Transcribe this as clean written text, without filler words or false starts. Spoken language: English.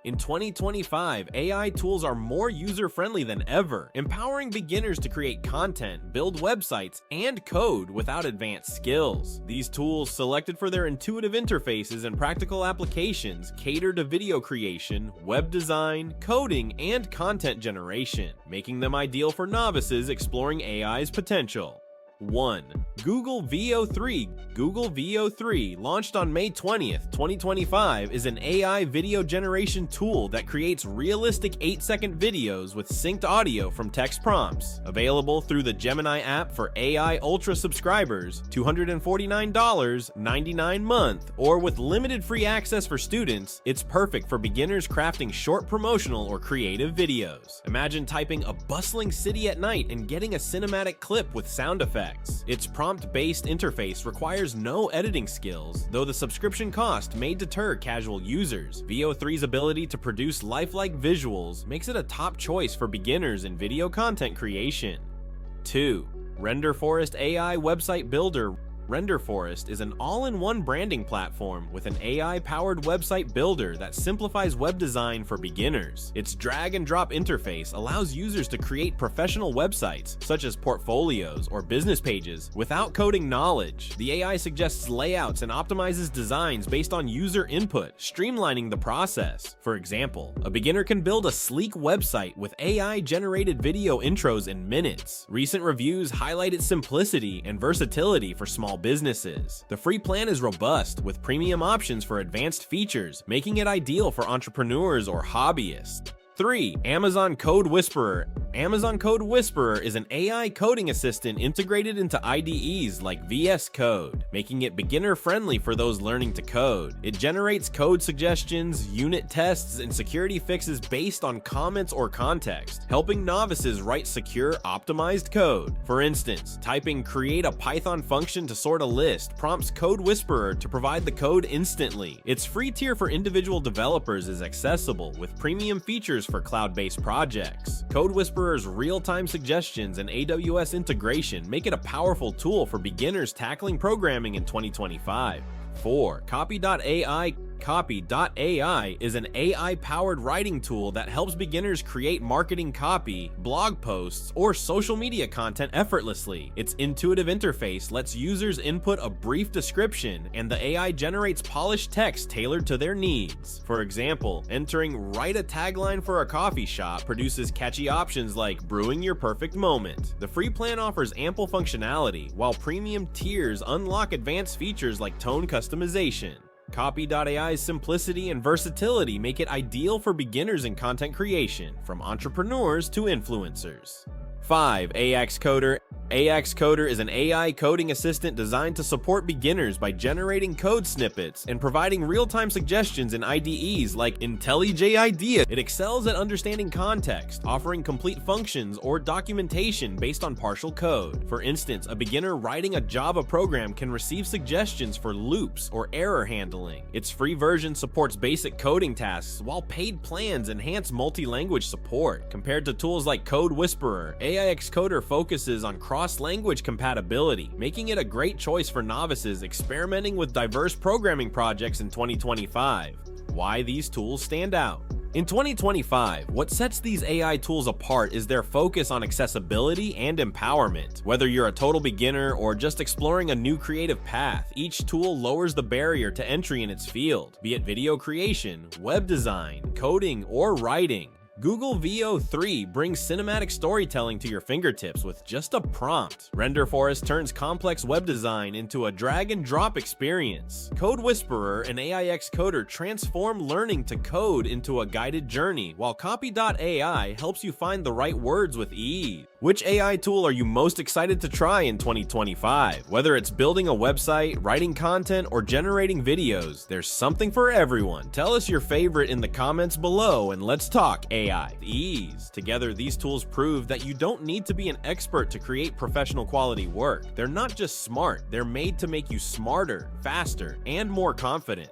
In 2025, AI tools are more user-friendly than ever, empowering beginners to create content, build websites, and code without advanced skills. These tools, selected for their intuitive interfaces and practical applications, cater to video creation, web design, coding, and content generation, making them ideal for novices exploring AI's potential. 1. Google Veo 3. Google Veo 3, launched on May 20th, 2025, is an AI video generation tool that creates realistic 8-second videos with synced audio from text prompts. Available through the Gemini app for AI Ultra subscribers, $249.99 month, or with limited free access for students, it's perfect for beginners crafting short promotional or creative videos. Imagine typing a bustling city at night and getting a cinematic clip with sound effects. Its prompt-based interface requires no editing skills, though the subscription cost may deter casual users. Veo 3's ability to produce lifelike visuals makes it a top choice for beginners in video content creation. 2. RenderForest AI Website Builder. RenderForest is an all-in-one branding platform with an AI-powered website builder that simplifies web design for beginners. Its drag-and-drop interface allows users to create professional websites, such as portfolios or business pages, without coding knowledge. The AI suggests layouts and optimizes designs based on user input, streamlining the process. For example, a beginner can build a sleek website with AI-generated video intros in minutes. Recent reviews highlight its simplicity and versatility for small businesses. The free plan is robust, with premium options for advanced features, making it ideal for entrepreneurs or hobbyists. 3. Amazon Code Whisperer. Amazon Code Whisperer is an AI coding assistant integrated into IDEs like VS Code, making it beginner-friendly for those learning to code. It generates code suggestions, unit tests, and security fixes based on comments or context, helping novices write secure, optimized code. For instance, typing "create a Python function to sort a list" prompts Code Whisperer to provide the code instantly. Its free tier for individual developers is accessible, with premium features for cloud-based projects. Code Whisperer's real-time suggestions and AWS integration make it a powerful tool for beginners tackling programming in 2025. 4. Copy.ai. Copy.ai is an AI-powered writing tool that helps beginners create marketing copy, blog posts, or social media content effortlessly. Its intuitive interface lets users input a brief description, and the AI generates polished text tailored to their needs. For example, entering "write a tagline for a coffee shop" produces catchy options like "brewing your perfect moment." The free plan offers ample functionality, while premium tiers unlock advanced features like tone customization. Copy.ai's simplicity and versatility make it ideal for beginners in content creation, from entrepreneurs to influencers. 5. AX Coder. AX Coder is an AI coding assistant designed to support beginners by generating code snippets and providing real-time suggestions in IDEs like IntelliJ IDEA. It excels at understanding context, offering complete functions or documentation based on partial code. For instance, a beginner writing a Java program can receive suggestions for loops or error handling. Its free version supports basic coding tasks, while paid plans enhance multi-language support. Compared to tools like Code Whisperer, AX Coder focuses on cross-language compatibility, making it a great choice for novices experimenting with diverse programming projects in 2025. Why these tools stand out. In 2025, what sets these AI tools apart is their focus on accessibility and empowerment. Whether you're a total beginner or just exploring a new creative path, each tool lowers the barrier to entry in its field, be it video creation, web design, coding, or writing. Google Veo 3 brings cinematic storytelling to your fingertips with just a prompt. RenderForest turns complex web design into a drag-and-drop experience. Code Whisperer and AIX Coder transform learning to code into a guided journey, while Copy.ai helps you find the right words with ease. Which AI tool are you most excited to try in 2025? Whether it's building a website, writing content, or generating videos, there's something for everyone. Tell us your favorite in the comments below, and let's talk AI. Ease. Together, these tools prove that you don't need to be an expert to create professional quality work. They're not just smart, they're made to make you smarter, faster, and more confident.